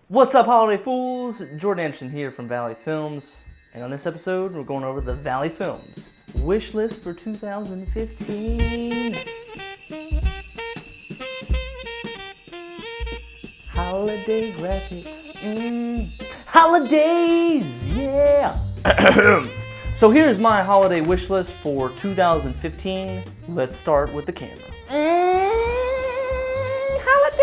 What's up, holiday fools? Jordan Anderson here from Valley Films, and on this episode, we're going over the Valley Films wish list for 2015. Holiday graphics. Holidays, yeah. So here's my holiday wish list for 2015. Let's start with the camera. Holidays!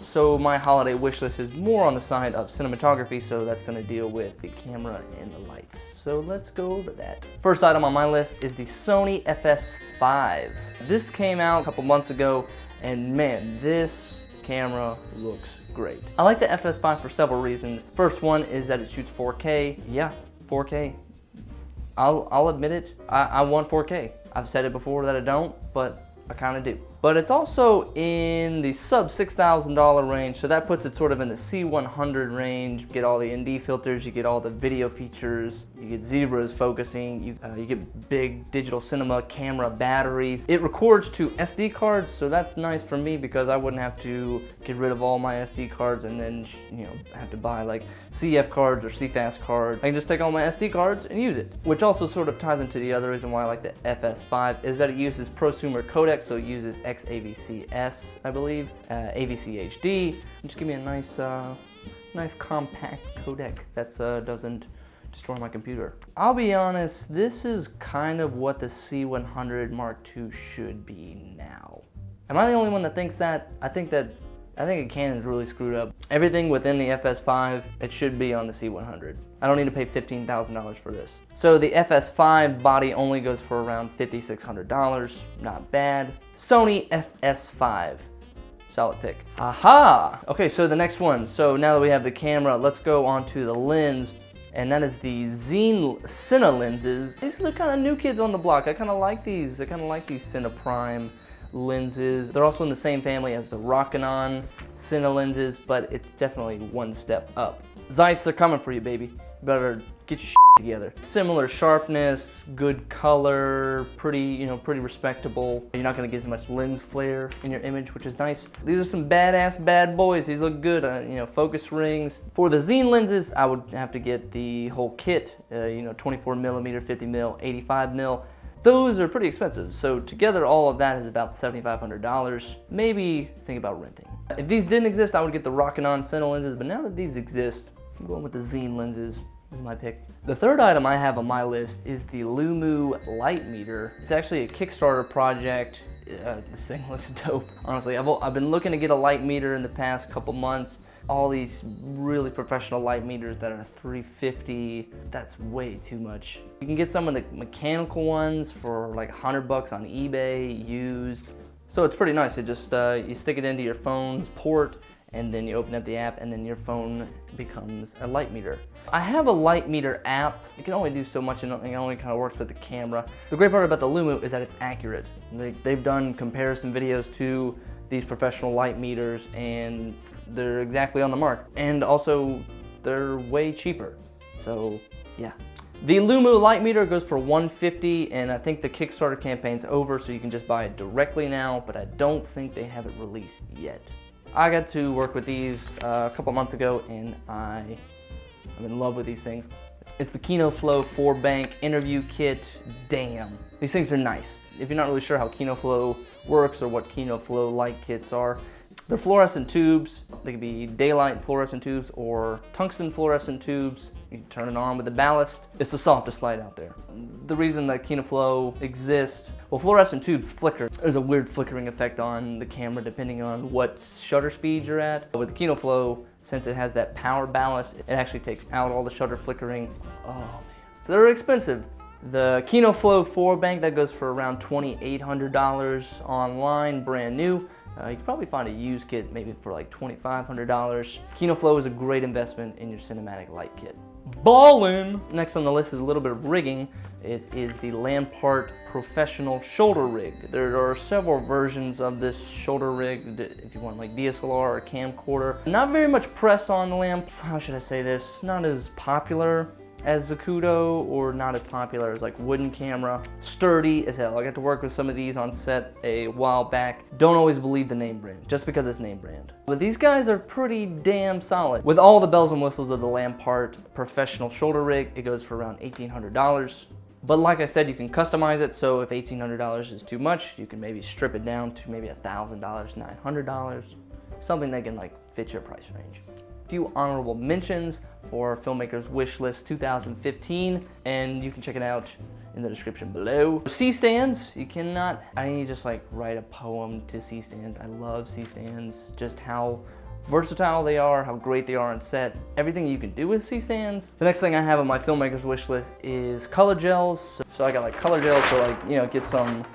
So my holiday wish list is more on the side of cinematography, so that's gonna deal with the camera and the lights. So let's go over that. First item on my list is the Sony FS5. This came out a couple months ago, and man, this camera looks great. I like the FS5 for several reasons. First one is that it shoots 4K. Yeah, 4K. I'll admit it, I want 4K. I've said it before that I don't, but I kind of do. But it's also in the sub $6,000 range, so that puts it sort of in the C100 range. You get all the ND filters, you get all the video features, you get zebras focusing, you get big digital cinema camera batteries. It records to SD cards, so that's nice for me because I wouldn't have to get rid of all my SD cards and then have to buy like CF cards or CFast cards. I can just take all my SD cards and use it, which also sort of ties into the other reason why I like the FS5 is that it uses prosumer codec, so it uses XAVC-S, I believe, AVC HD, just give me a nice compact codec that doesn't destroy my computer. I'll be honest, this is kind of what the C100 Mark II should be now. Am I the only one that thinks that? I think Canon's really screwed up. Everything within the FS5, it should be on the C100. I don't need to pay $15,000 for this. So the FS5 body only goes for around $5,600, not bad. Sony FS5, solid pick. Aha! Okay, so the next one. So now that we have the camera, let's go on to the lens, and that is the XEEN Cine lenses. These are the kind of new kids on the block. I kind of like these. I kind of like these Cine Prime lenses. They're also in the same family as the Rokinon Cine lenses, but it's definitely one step up. Zeiss, they're coming for you, baby. You better get your shit together. Similar sharpness, good color, pretty respectable. You're not gonna get as much lens flare in your image, which is nice. These are some badass bad boys. These look good. Focus rings. For the XEEN lenses, I would have to get the whole kit. 24mm, 50mm, 85mm. Those are pretty expensive, so together all of that is about $7,500. Maybe think about renting. If these didn't exist, I would get the Rokinon Cine lenses, but now that these exist, I'm going with the XEEN lenses. This is my pick. The third item I have on my list is the Lumu light meter. It's actually a Kickstarter project. This thing looks dope. Honestly, I've been looking to get a light meter in the past couple months. All these really professional light meters that are $350, that's way too much. You can get some of the mechanical ones for like $100 on eBay, used. So it's pretty nice. It just, you stick it into your phone's port, and then you open up the app, and then your phone becomes a light meter. I have a light meter app. It can only do so much, and it only kind of works with the camera. The great part about the Lumu is that it's accurate. They've done comparison videos to these professional light meters, and they're exactly on the mark. And also, they're way cheaper. So, yeah. The Lumu light meter goes for $150, and I think the Kickstarter campaign's over, so you can just buy it directly now, but I don't think they have it released yet. I got to work with these a couple months ago, and I'm in love with these things. It's the KINOFLO 4-bank interview kit. Damn, these things are nice. If you're not really sure how KINOFLO works or what KINOFLO light kits are, they're fluorescent tubes. They can be daylight fluorescent tubes or tungsten fluorescent tubes. You can turn it on with the ballast. It's the softest light out there. The reason that KINOFLO exists, well, fluorescent tubes flicker. There's a weird flickering effect on the camera depending on what shutter speed you're at. With the KINOFLO, since it has that power ballast, it actually takes out all the shutter flickering. Oh man, so they're expensive. The KINOFLO 4-bank, that goes for around $2,800 online, brand new. You can probably find a used kit maybe for like $2,500. KINOFLO is a great investment in your cinematic light kit. Ballin'! Next on the list is a little bit of rigging. It is the LANPARTE Professional Shoulder Rig. There are several versions of this shoulder rig if you want like DSLR or camcorder. Not very much press on the lamp. How should I say this? Not as popular as Zacuto or not as popular as like wooden camera. Sturdy as hell. I got to work with some of these on set a while back. Don't always believe the name brand just because it's name brand. But these guys are pretty damn solid. With all the bells and whistles of the LANPARTE professional shoulder rig, it goes for around $1,800. But like I said, you can customize it, so if $1,800 is too much, you can maybe strip it down to maybe $1,000, $900, something that can like fit your price range. A few honorable mentions for Filmmaker's Wishlist 2015, and you can check it out in the description below. C-stands, you cannot, I need to just like write a poem to C-stands. I love C-stands, just how versatile they are, how great they are on set, everything you can do with C-stands. The next thing I have on my Filmmaker's Wishlist is color gels. So I got like color gels, so like, you know, get some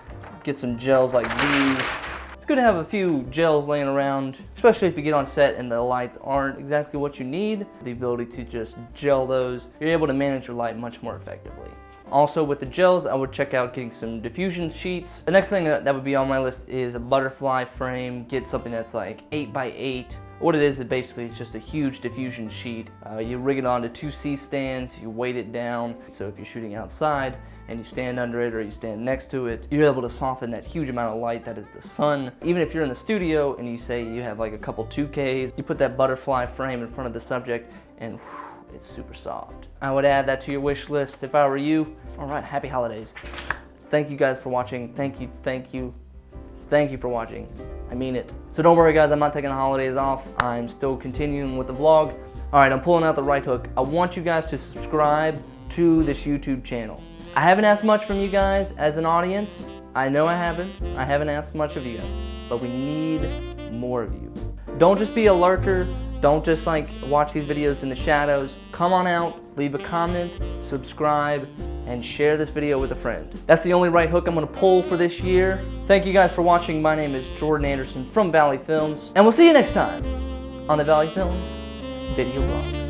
gels like these. It's good to have a few gels laying around, especially if you get on set and the lights aren't exactly what you need. The ability to just gel those, you're able to manage your light much more effectively. Also with the gels, I would check out getting some diffusion sheets. The next thing that would be on my list is a butterfly frame. Get something that's like 8x8. What it is basically is just a huge diffusion sheet. You rig it onto 2 C-stands, you weight it down. So if you're shooting outside and you stand under it or you stand next to it, you're able to soften that huge amount of light that is the sun. Even if you're in the studio and you say you have like a couple 2Ks, you put that butterfly frame in front of the subject and whew, it's super soft. I would add that to your wish list if I were you. All right, happy holidays. Thank you guys for watching. Thank you for watching. I mean it. So don't worry guys, I'm not taking the holidays off. I'm still continuing with the vlog. All right, I'm pulling out the right hook. I want you guys to subscribe to this YouTube channel. I haven't asked much from you guys as an audience. I know I haven't asked much of you guys, but we need more of you. Don't just be a lurker. Don't just like watch these videos in the shadows. Come on out, leave a comment, subscribe, and share this video with a friend. That's the only right hook I'm gonna pull for this year. Thank you guys for watching. My name is Jordan Anderson from Valley Films, and we'll see you next time on the Valley Films video blog.